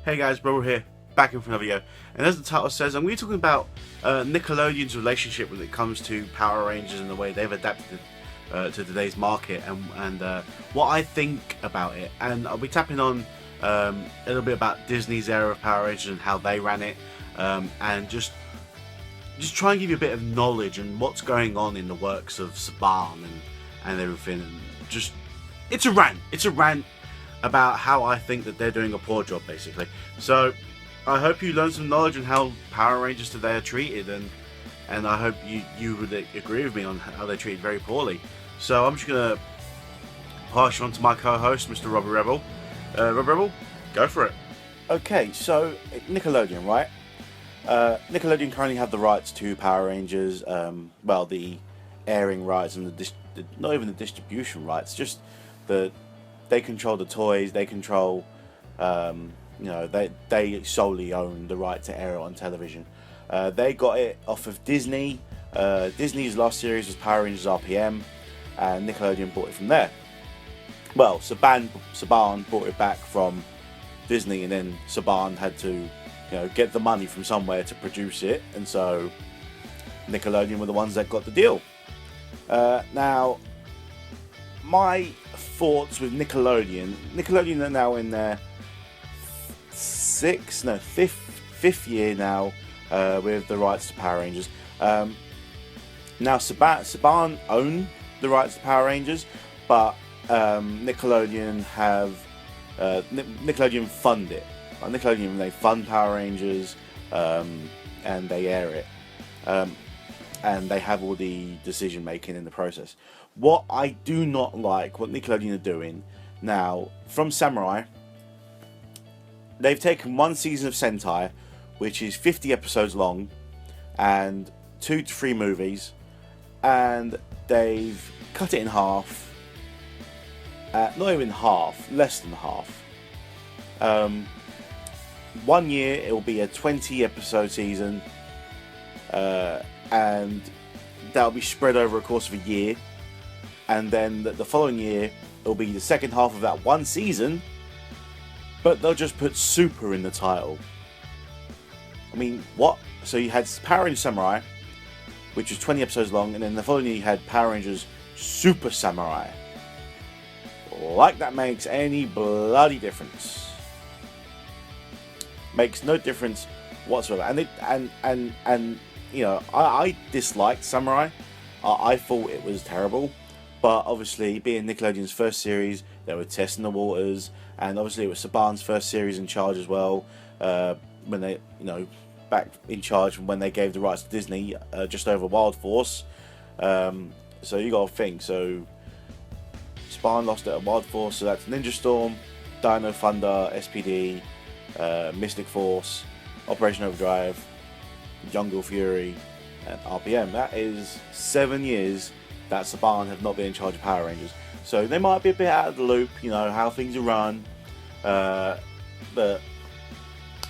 Hey guys, Bro here, back in for another video. And as the title says, I'm going to be talking about Nickelodeon's relationship when it comes to Power Rangers and the way they've adapted to today's market and what I think about it. And I'll be tapping on a little bit about Disney's era of Power Rangers and how they ran it, and just try and give you a bit of knowledge and what's going on in the works of Saban and everything. And just, it's a rant about how I think that they're doing a poor job, basically. So I hope you learn some knowledge on how Power Rangers today are treated, and I hope you would agree with me on how they're treated very poorly. So I'm just gonna pass you on to my co-host, Mr. Robbie Rebel. Robbie Rebel, go for it. Okay, so Nickelodeon, right? Nickelodeon currently have the rights to Power Rangers. Well, the airing rights and not even the distribution rights, just they control the toys. They control, they solely own the right to air it on television. They got it off of Disney. Disney's last series was Power Rangers RPM, and Nickelodeon bought it from there. Well, Saban bought it back from Disney, and then Saban had to, get the money from somewhere to produce it, and so Nickelodeon were the ones that got the deal. Now, my thoughts with Nickelodeon are now in their fifth year now with the rights to Power Rangers. Now Saban own the rights to Power Rangers, but Nickelodeon fund it. Nickelodeon, they fund Power Rangers, and they air it, and they have all the decision making in the process. What I do not like, what Nickelodeon are doing now, from Samurai, they've taken one season of Sentai, which is 50 episodes long, and 2 to 3 movies, and they've cut it in half. Not even half, less than half. 1 year it will be a 20 episode season, and that'll be spread over a course of a year. And then the following year, it'll be the second half of that one season, but they'll just put Super in the title. I mean, what? So you had Power Rangers Samurai, which was 20 episodes long, and then the following year you had Power Rangers Super Samurai. Like that makes any bloody difference. Makes no difference whatsoever. And I disliked Samurai. I thought it was terrible. But obviously, being Nickelodeon's first series, they were testing the waters, and obviously it was Saban's first series in charge as well. When they, back in charge when they gave the rights to Disney, just over Wild Force. So you got to think. So Saban lost it at Wild Force, so that's Ninja Storm, Dino Thunder, SPD, Mystic Force, Operation Overdrive, Jungle Fury, and RPM. That is 7 years that Saban have not been in charge of Power Rangers. So they might be a bit out of the loop, how things are run. But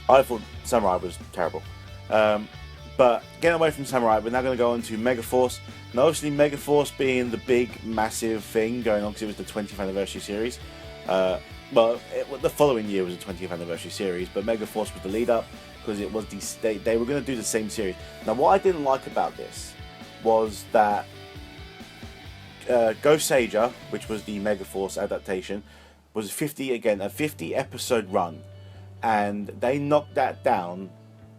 I thought Samurai was terrible. But getting away from Samurai, we're now going to go on to Megaforce. Now obviously Megaforce being the big, massive thing going on because it was the 20th anniversary series. The following year was the 20th anniversary series, but Megaforce was the lead up because it was they were going to do the same series. Now what I didn't like about this was that Go Sager, which was the Megaforce adaptation, was a 50 episode run, and they knocked that down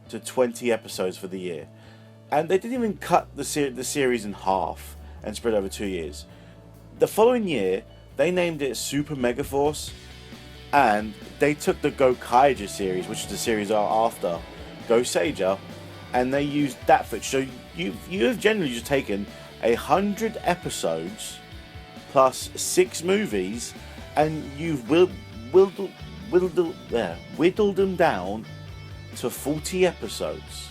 to 20 episodes for the year, and they didn't even cut the series in half and spread over 2 years. The following year they named it Super Megaforce, and they took the Go Kaija series, which is the series after Go Sager, and they used that footage. So you have generally just taken 100 episodes plus 6 movies, and you've whittled them down to 40 episodes,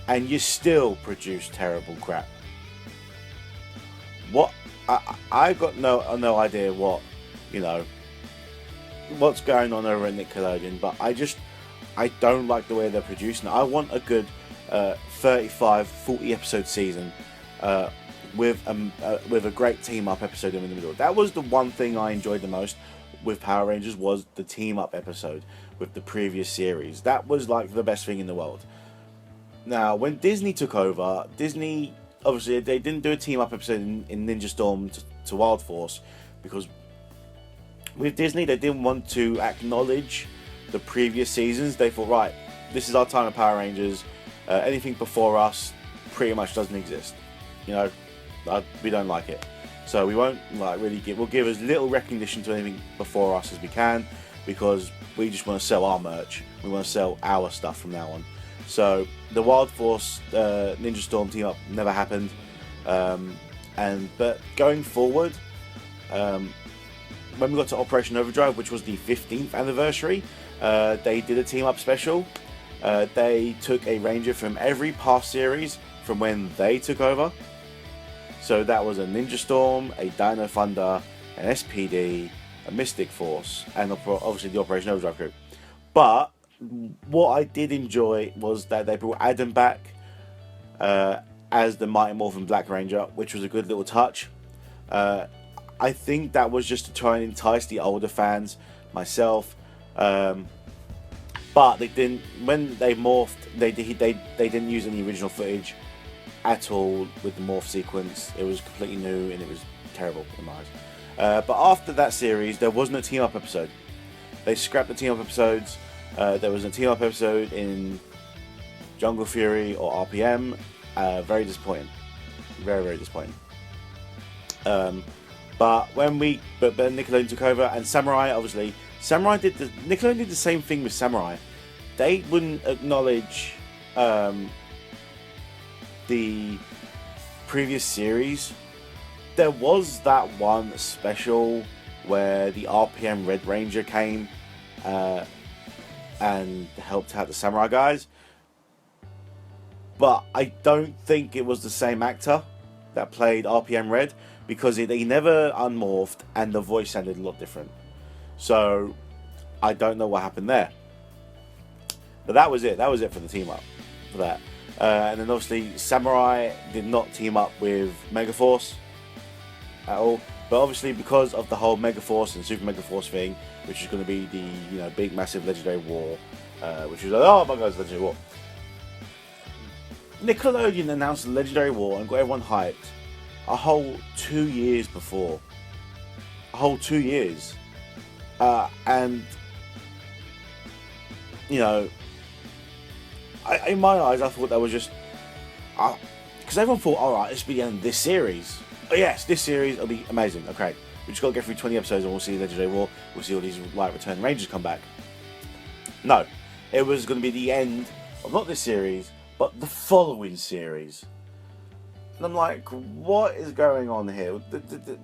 and you still produce terrible crap. What? I got no idea what what's going on over at Nickelodeon, but I don't like the way they're producing. I want a good 35-40 episode season with a great team up episode in the middle. That was the one thing I enjoyed the most. with Power Rangers was the team up episode with the previous series. That was like the best thing in the world. Now, when Disney took over, Disney obviously they didn't do a team up episode in Ninja Storm to Wild Force, because with Disney they didn't want to acknowledge the previous seasons. They thought, right, this is our time of Power Rangers. Anything before us pretty much doesn't exist. You know, we don't like it. So we won't like really we'll give as little recognition to anything before us as we can, because we just want to sell our merch. We want to sell our stuff from now on. So the Wild Force Ninja Storm team up never happened. But going forward, when we got to Operation Overdrive, which was the 15th anniversary, they did a team up special. They took a Ranger from every past series from when they took over. So that was a Ninja Storm, a Dino Thunder, an SPD, a Mystic Force, and obviously the Operation Overdrive crew. But what I did enjoy was that they brought Adam back as the Mighty Morphin Black Ranger, which was a good little touch. I think that was just to try and entice the older fans, myself. But they didn't. When they morphed, they didn't use any original footage at all with the morph sequence. It was completely new and it was terrible in my eyes. But after that series, there wasn't a team up episode. They scrapped the team up episodes. There was a team up episode in Jungle Fury or RPM. Very disappointing. Very, very disappointing. But when Nickelodeon took over, and Samurai, obviously, Nickelodeon did the same thing with Samurai. They wouldn't acknowledge the previous series. There was that one special where the RPM Red Ranger came and helped out the Samurai guys, but I don't think it was the same actor that played RPM Red, because he never unmorphed and the voice sounded a lot different. So I don't know what happened there. But that was it. That was it for the team up for that. And then obviously Samurai did not team up with Megaforce at all. But obviously because of the whole Megaforce and Super Megaforce thing, which is going to be the big massive Legendary War, which is like, oh my god, it's Legendary War. Nickelodeon announced the Legendary War and got everyone hyped a whole 2 years before. A whole 2 years. And in my eyes, I thought that was just because everyone thought, all right, this will be the end of this series. Oh yes, this series will be amazing. Okay, we just got to get through 20 episodes and we'll see Legendary War. We'll see all these return Rangers come back. No, it was going to be the end of not this series, but the following series. And I'm like, what is going on here?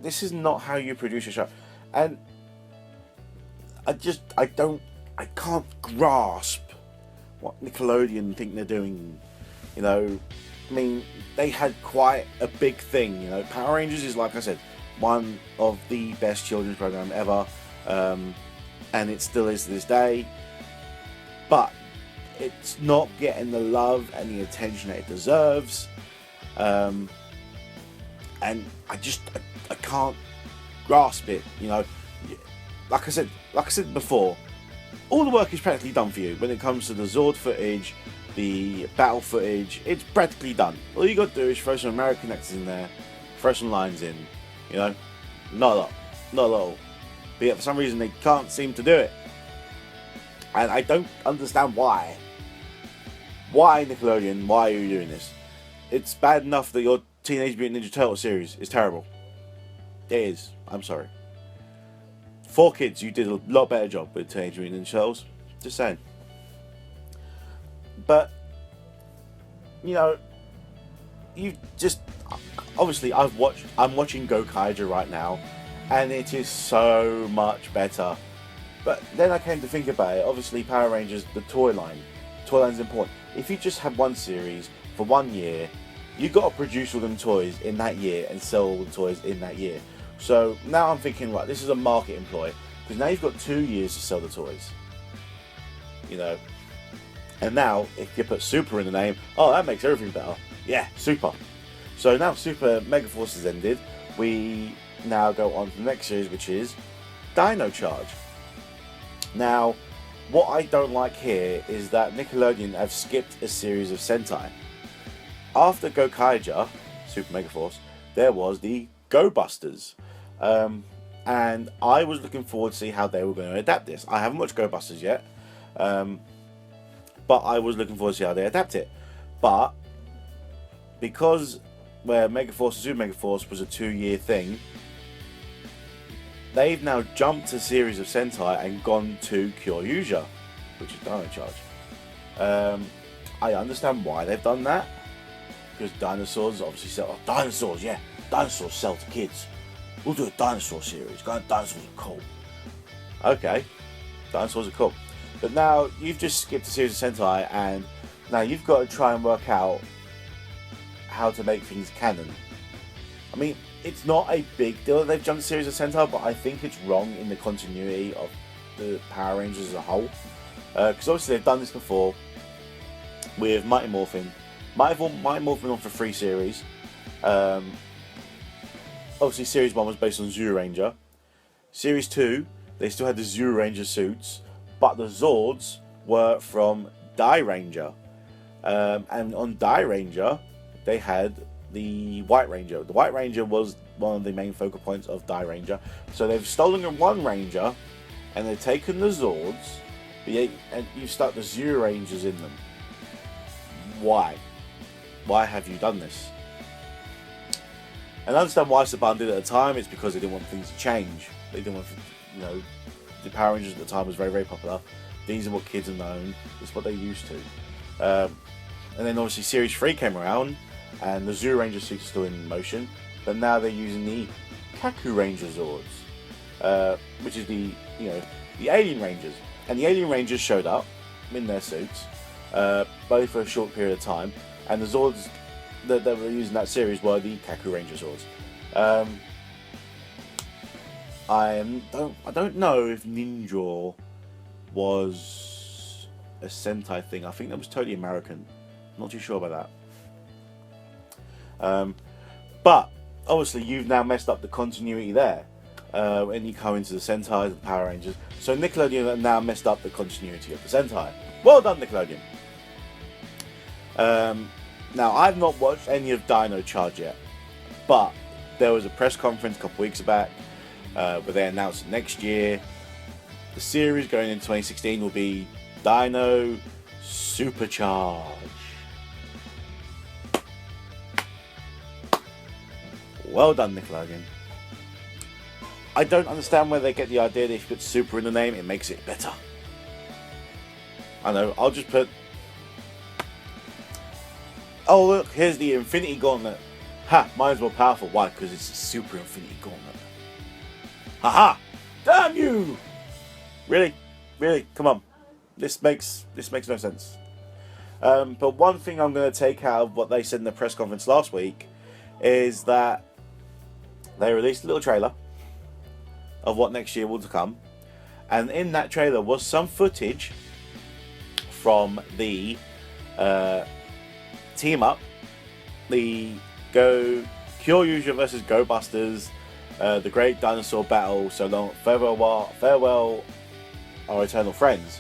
This is not how you produce a show. And I can't grasp what Nickelodeon think they're doing. I mean, they had quite a big thing. Power Rangers is, like I said, one of the best children's program ever, and it still is to this day. But it's not getting the love and the attention that it deserves. And I can't grasp it. Like I said before, all the work is practically done for you when it comes to the Zord footage, the battle footage. It's practically done. All you got to do is throw some American actors in there, throw some lines in. Not a lot. But yet for some reason they can't seem to do it, and I don't understand why. Why, Nickelodeon? Why are you doing this? It's bad enough that your Teenage Mutant Ninja Turtle series is terrible. It is. I'm sorry. 4Kids, you did a lot better job with Teenage Mutant Ninja Turtles. Just saying. But, you just... Obviously, I'm watching Gokaiger right now, and it is so much better. But then I came to think about it. Obviously, Power Rangers, the toy line. Toy line's important. If you just have one series for 1 year, you got to produce all them toys in that year and sell all the toys in that year. So now I'm thinking, right, this is a market employ, because now you've got 2 years to sell the toys. And now if you put Super in the name, oh, that makes everything better. Yeah, Super. So now Super Megaforce has ended. We now go on to the next series, which is Dino Charge. Now, what I don't like here is that Nickelodeon have skipped a series of Sentai. After Gokaiger, Super Mega Force, there was the Go Busters. And I was looking forward to see how they were going to adapt this. I haven't watched Go Busters yet, but I was looking forward to see how they adapt it. But because where Mega Force and Super Mega Force was a 2-year thing, they've now jumped a series of Sentai and gone to Kyoryuja, which is Dino Charge. I understand why they've done that, because dinosaurs obviously sell. Oh, dinosaurs, yeah, dinosaurs sell to kids. We'll do a dinosaur series. Dinosaurs are cool. Okay, dinosaurs are cool. But now you've just skipped a series of Sentai, and now you've got to try and work out how to make things canon. I mean, it's not a big deal that they've jumped a series of Sentai, but I think it's wrong in the continuity of the Power Rangers as a whole. Because obviously they've done this before with Mighty Morphin. Mighty Morphin on for 3 series. Obviously, Series 1 was based on Zyuranger. Series 2, they still had the Zyuranger suits, but the Zords were from Dairanger. And on Dairanger, they had the White Ranger. The White Ranger was one of the main focal points of Dairanger. So they've stolen one Ranger, and they've taken the Zords, and you've stuck the Zyurangers in them. Why? Why have you done this? And I understand why Saban did it at the time. It's because they didn't want things to change. They didn't want, the Power Rangers at the time was very, very popular. These are what kids have known. It's what they're used to. And then obviously Series 3 came around, and the Zyuranger suits are still in motion. But now they're using the Kaku Ranger Zords, which is the Alien Rangers. And the Alien Rangers showed up in their suits, both for a short period of time. And the Zords that were using that series were the Kaku Ranger Zords. I don't know if Ninja was a Sentai thing. I think that was totally American. Not too sure about that. But obviously you've now messed up the continuity there. When you come into the Sentai, the Power Rangers. So Nickelodeon have now messed up the continuity of the Sentai. Well done, Nickelodeon. Now, I've not watched any of Dino Charge yet, but there was a press conference a couple weeks back where they announced next year the series going in 2016 will be Dino Supercharge. Well done, Nickelodeon. I don't understand where they get the idea that if you put super in the name, it makes it better. I know, I'll just put... Oh look, here's the Infinity Gauntlet. Ha, mine's more powerful. Why? Because it's a Super Infinity Gauntlet. Haha! Damn you! Really? Really? Come on. This makes no sense. But one thing I'm going to take out of what they said in the press conference last week is that they released a little trailer of what next year will come. And in that trailer was some footage from the team up, the Kyoryuja versus Go Busters, the Great Dinosaur Battle, so long, farewell our eternal friends,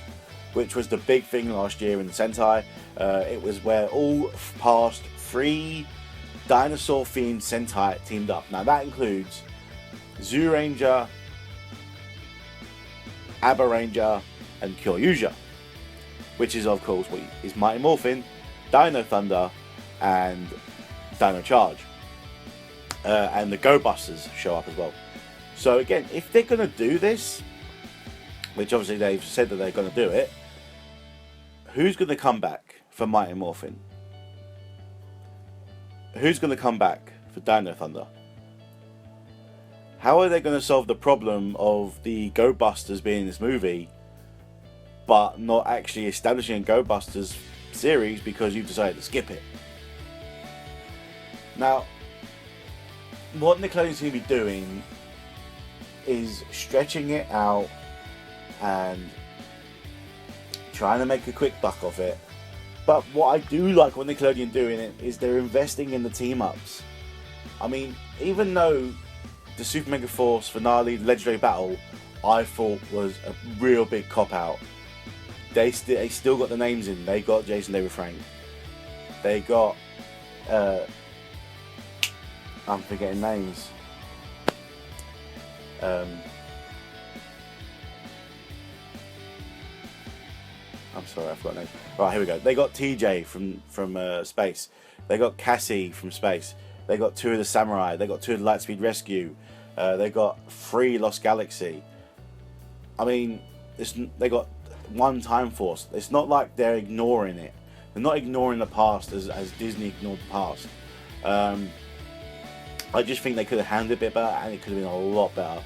which was the big thing last year in the Sentai. It was where all past 3 dinosaur themed Sentai teamed up. Now that includes Zyuranger, Abba Ranger, and Kyoryuja, which is of course what is Mighty Morphin, Dino Thunder, and Dino Charge. And the Go Busters show up as well. So again, if they're going to do this, which obviously they've said that they're going to do it, who's going to come back for Mighty Morphin? Who's going to come back for Dino Thunder? How are they going to solve the problem of the Go Busters being in this movie, but not actually establishing a Go Busters series because you've decided to skip it? Now, what Nickelodeon's going to be doing is stretching it out and trying to make a quick buck of it. But what I do like what Nickelodeon doing it is they're investing in the team-ups. I mean, even though the Super Mega Force finale, the Legendary Battle, I thought was a real big cop out. They still got the names in. They got Jason David Frank. They got I'm forgetting names. I'm sorry, I forgot names. Right, here we go. They got TJ from Space. They got Cassie from Space. They got 2 of the Samurai. They got 2 of the Lightspeed Rescue. They got 3 Lost Galaxy. I mean, they got 1 Time Force. It's not like they're ignoring it. They're not ignoring the past as Disney ignored the past. I just think they could have handled it a bit better, and it could have been a lot better.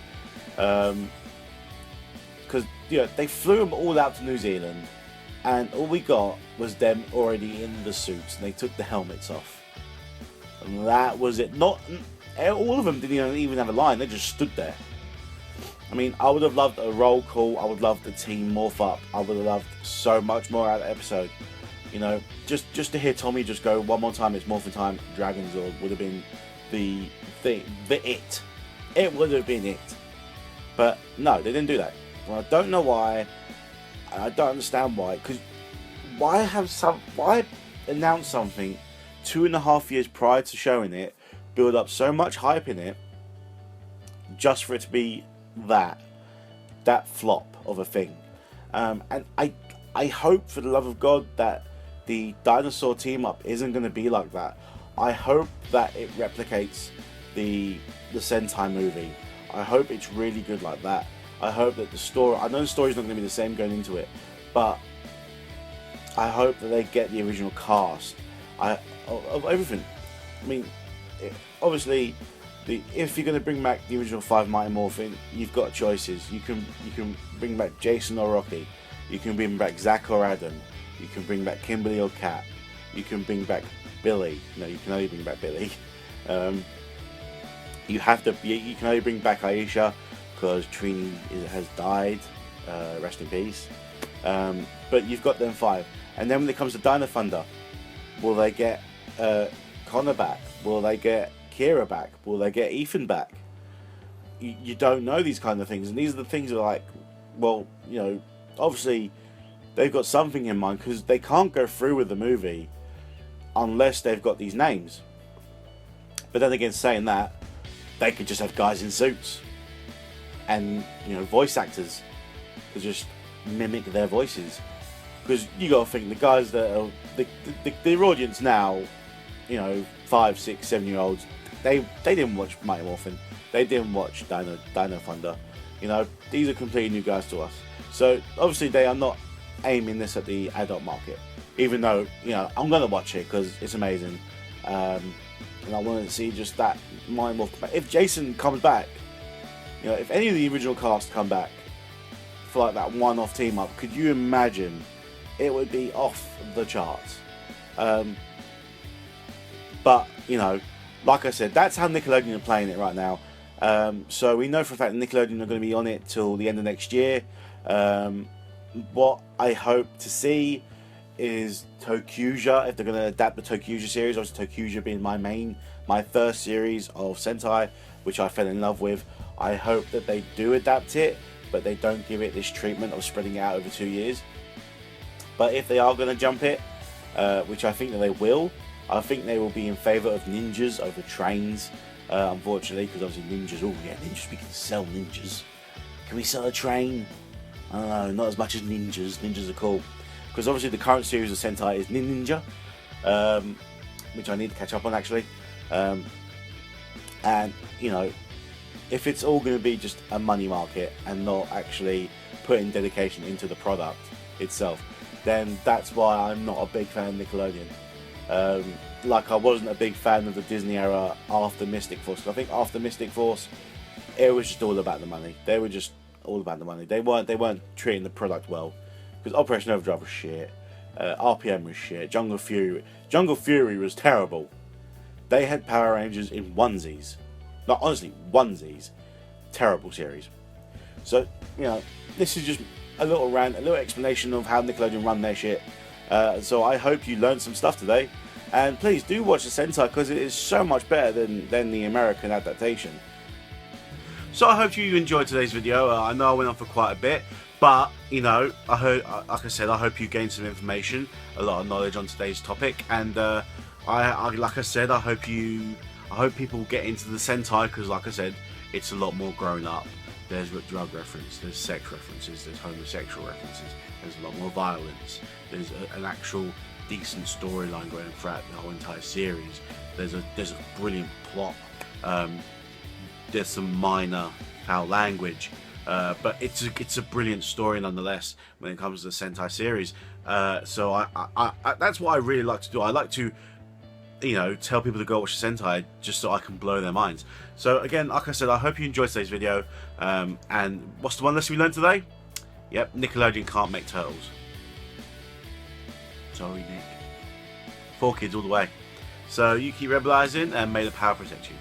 Because they flew them all out to New Zealand, and all we got was them already in the suits, and they took the helmets off. And that was it. Not all of them didn't even have a line. They just stood there. I mean, I would have loved a roll call. I would love the team morph up. I would have loved so much more out of the episode. Just to hear Tommy just go one more time, it's morphin' time, Dragonzord would have been the thing, it. It would have been it. But no, they didn't do that. Well, I don't know why. I don't understand why. Because why announce something 2.5 years prior to showing it, build up so much hype in it, just for it to be that flop of a thing. And I hope, for the love of God, that the dinosaur team up isn't going to be like that. I hope that it replicates the Sentai movie. I hope it's really good like that. I hope that the story, I know the story's not going to be the same going into it, but I hope that they get the original cast of everything. I mean, obviously, if you're going to bring back the original 5 Mighty Morphin, you've got choices. You can bring back Jason or Rocky. You can bring back Zack or Adam. You can bring back Kimberly or Kat. You can bring back Billy. No, you can only bring back Billy. You can only bring back Aisha because Trini has died. Rest in peace. But you've got them 5. And then when it comes to Dino Thunder, will they get Connor back? Will they get Kira back? Will they get Ethan back? You don't know these kind of things, and these are the things that are like, well, obviously they've got something in mind, because they can't go through with the movie unless they've got these names. But then again, saying that, they could just have guys in suits and voice actors to just mimic their voices, because you got to think the guys that are the audience now, 5, 6, 7-year-olds, they didn't watch Mighty Morphin, they didn't watch Dino Thunder. These are completely new guys to us. So obviously they are not aiming this at the adult market, even though I'm gonna watch it because it's amazing, and I want to see just that Mighty Morphin. If Jason comes back, if any of the original cast come back for like that one-off team up, could you imagine? It would be off the charts. But like I said, that's how Nickelodeon are playing it right now. So we know for a fact that Nickelodeon are going to be on it till the end of next year. What I hope to see is Tokuja, if they're going to adapt the Tokuja series. Obviously Tokuja being my first series of Sentai, which I fell in love with. I hope that they do adapt it, but they don't give it this treatment of spreading it out over 2 years. But if they are going to jump it, which I think that they will, I think they will be in favour of ninjas over trains, unfortunately, because obviously ninjas, we can sell ninjas. Can we sell a train? I don't know, not as much as ninjas. Ninjas are cool. Because obviously the current series of Sentai is Ninja, which I need to catch up on actually. And, if it's all going to be just a money market and not actually putting dedication into the product itself, then that's why I'm not a big fan of Nickelodeon. Like I wasn't a big fan of the Disney era after Mystic Force. I think after Mystic Force, it was just all about the money. They were just all about the money. They weren't treating the product well. Because Operation Overdrive was shit. RPM was shit. Jungle Fury was terrible. They had Power Rangers in onesies. Like honestly, onesies. Terrible series. So, this is just a little rant, a little explanation of how Nickelodeon run their shit. So I hope you learned some stuff today. And please do watch the Sentai, because it is so much better than the American adaptation. So I hope you enjoyed today's video. I know I went on for quite a bit, but you know, I heard, like I said, I hope you gained some information, a lot of knowledge on today's topic, and like I said, I hope people get into the Sentai, because like I said, it's a lot more grown up. There's drug reference, there's sex references, there's homosexual references, there's a lot more violence, there's an actual decent storyline going throughout the whole entire series. There's a brilliant plot. There's some minor foul language, but it's a brilliant story nonetheless when it comes to the Sentai series. So I that's what I really like to do. I like to, you know, tell people to go watch the Sentai just so I can blow their minds. So again, like I said, I hope you enjoyed today's video. And what's the one lesson we learned today? Yep, Nickelodeon can't make turtles. Sorry, Nick. 4 kids all the way. So you keep rebelizing, and may the power protect you.